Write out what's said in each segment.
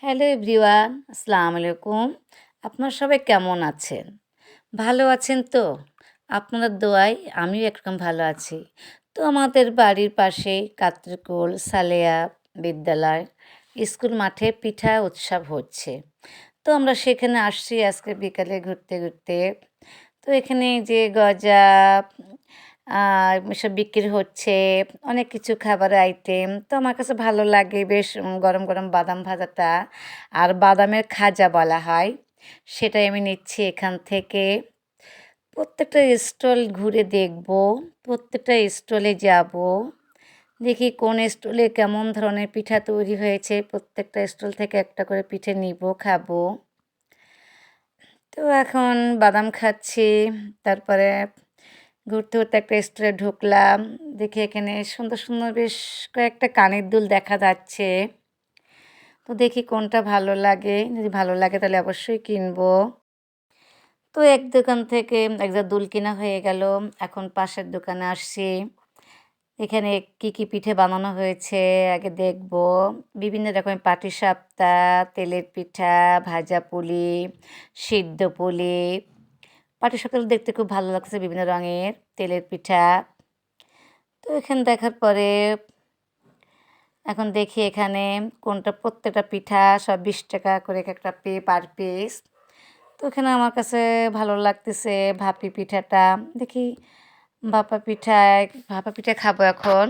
Hello everyone, আসসালামু আলাইকুম। আপনারা সবাই কেমন আছেন? ভালো আছেন তো? আপনাদের দোয়ায় আমিও একরকম ভালো আছি। তো আমাদের বাড়ির পাশেই কাত্রিকুল সালেয়া বিদ্যালয় স্কুল মাঠে পিঠা উৎসব হচ্ছে। তো আমরা সেখানে আসছি আজকে বিকালে ঘুরতে, ঘুরতে। তো এখানে যে গজা এসব বিক্রি হচ্ছে, অনেক কিছু খাবারের আইটেম। তো আমার কাছে ভালো লাগে বেশ গরম, গরম বাদাম ভাজাটা আর বাদামের খাজা বলা হয়। সেটাই আমি নিচ্ছি এখান থেকে। প্রত্যেকটা স্টল ঘুরে দেখব, প্রত্যেকটা স্টলে যাব। দেখি কোন স্টলে কেমন ধরনের পিঠা তৈরি হয়েছে। প্রত্যেকটা স্টল থেকে একটা করে পিঠে নিব, খাবো। তো এখন বাদাম খাচ্ছি। তারপরে ঘুরতে, ঘুরতে একটা স্টোরে ঢুকলাম। দেখি এখানে সুন্দর, সুন্দর বেশ কয়েকটা কানের দুল দেখা যাচ্ছে। তো দেখি কোনটা ভালো লাগে। যদি ভালো লাগে তাহলে অবশ্যই কিনবো। তো এক দোকান থেকে একটা দুল কেনা হয়ে গেল। এখন পাশের দোকানে আসছি। এখানে কি পিঠে বানানো হয়েছে আগে দেখব। বিভিন্ন রকমের পাটিসাপটা, তেলের পিঠা, ভাজা পুলি, সিদ্ধ পুলি। পাটিসাপটাগুলো দেখতে খুব ভালো লাগছে বিভিন্ন রঙের, তেলের পিঠা। তো এখানে দেখার পরে এখন দেখি এখানে কোনটা প্রত্যেকটা পিঠা সব ২০ টাকা করে একটা পার পিস। তো এখানে আমার কাছে ভালো লাগতেছে ভাপি পিঠাটা। দেখি ভাপা পিঠা খাবো এখন।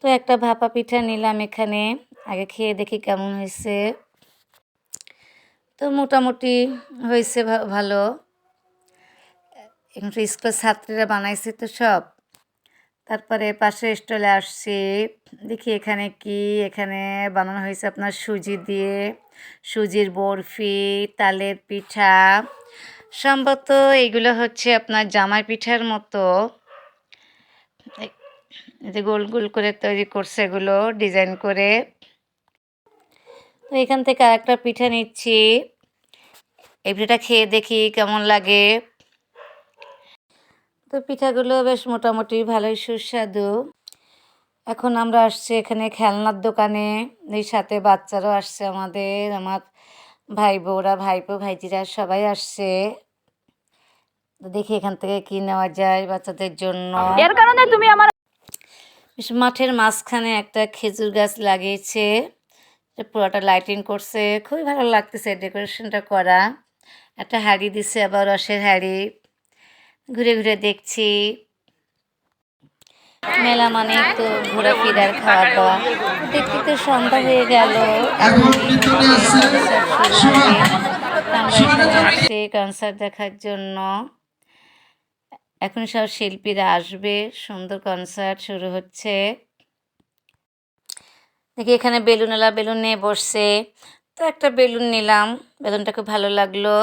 তো একটা ভাপা পিঠা নিলাম এখানে। আগে খেয়ে দেখি কেমন হয়েছে। তো মোটামুটি হয়েছে ভালো। এখন তো স্কুলের ছাত্রীরা বানাইছে তো সব। তারপরে পাশের স্টলে আসছি। দেখি এখানে কি, এখানে বানানো হয়েছে আপনার সুজি দিয়ে, সুজির বরফি, তালের পিঠা। সম্ভবত এগুলো হচ্ছে আপনার জামাই পিঠার মতো। এই যে গোল গোল করে তৈরি করছে এগুলো ডিজাইন করে। তো এখান থেকে আরেকটা পিঠা নিচ্ছি। এই পিঠাটা খেয়ে দেখি কেমন লাগে। তো পিঠাগুলো বেশ মোটামুটি ভালোই সুস্বাদু। এখন আমরা আসছি এখানে খেলনার দোকানে। এই সাথে বাচ্চারাও আসছে আমাদের, আমার ভাই বউরা, ভাইপো, ভাইজিরা সবাই আসছে। তো দেখি এখান থেকে কি নেওয়া যায় বাচ্চাদের জন্য। এর কারণে তুমি আমার বেশ মাঠের মাঝখানে একটা খেজুর গাছ লাগিয়েছে। পুরোটা লাইটিং করছে, খুবই ভালো লাগতেছে ডেকোরেশনটা করা। একটা হাঁড়ি দিছে, আবার রসের হাঁড়ি। ঘুরে ঘুরে দেখছি। মেলা মানে তো ঘোরাফেরার খাওয়া দাওয়া। দেখতে তো সন্ধ্যা হয়ে গেল। এখন কনসার্ট শুরু হবে। আমরা এখানে আসছি কনসার্ট দেখার জন্য। এখন সব শিল্পীরা আসবে, সুন্দর কনসার্ট শুরু হচ্ছে। দেখি এখানে বেলুনওয়ালা বেলুন নিয়ে বসছে। তো একটা বেলুন নিলাম, বেলুনটা খুব ভালো লাগলো।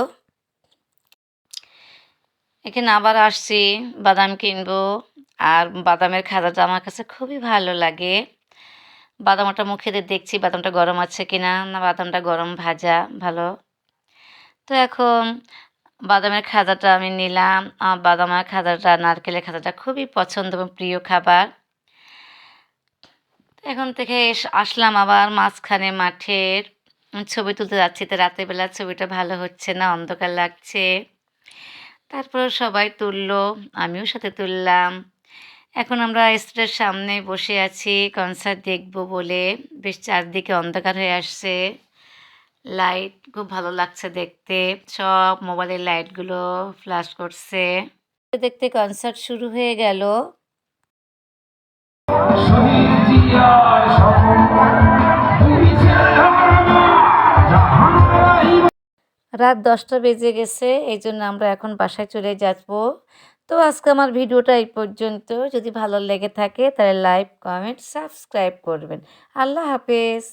এখানে আবার আসছি বাদাম কিনবো। আর বাদামের খাজাটা আমার কাছে খুবই ভালো লাগে। বাদামটা মুখে দিয়ে দেখছি বাদামটা গরম আছে কিনা, না বাদামটা গরম ভাজা ভালো। তো এখন বাদামের খাজাটা আমি নিলাম। বাদামের খাজাটা, নারকেলের খাজাটা খুবই পছন্দ এবং প্রিয় খাবার। এখন থেকে আসলাম আবার মাঝখানে মাঠের ছবি তুলতে যাচ্ছি। তো রাতের বেলা ছবিটা ভালো হচ্ছে না, অন্ধকার লাগছে। তারপর সবাই তুললো, আমিও সাথে তুললাম। এখন আমরা স্টেজের সামনে বসে আছি কনসার্ট দেখব বলে। বেশ চারদিকে অন্ধকার হয়ে আসছে। লাইট খুব ভালো লাগছে দেখতে। সব মোবাইলের লাইটগুলো ফ্ল্যাশ করছে। দেখতে কনসার্ট শুরু হয়ে গেল। রাত 10টা বেজে গেছে, এই জন্য আমরা এখন বাসায় চলে যাব। তো আজকে আমার ভিডিওটা এই পর্যন্ত। যদি ভালো লেগে থাকে তাহলে লাইক, কমেন্ট, সাবস্ক্রাইব করবেন। আল্লাহ হাফেজ।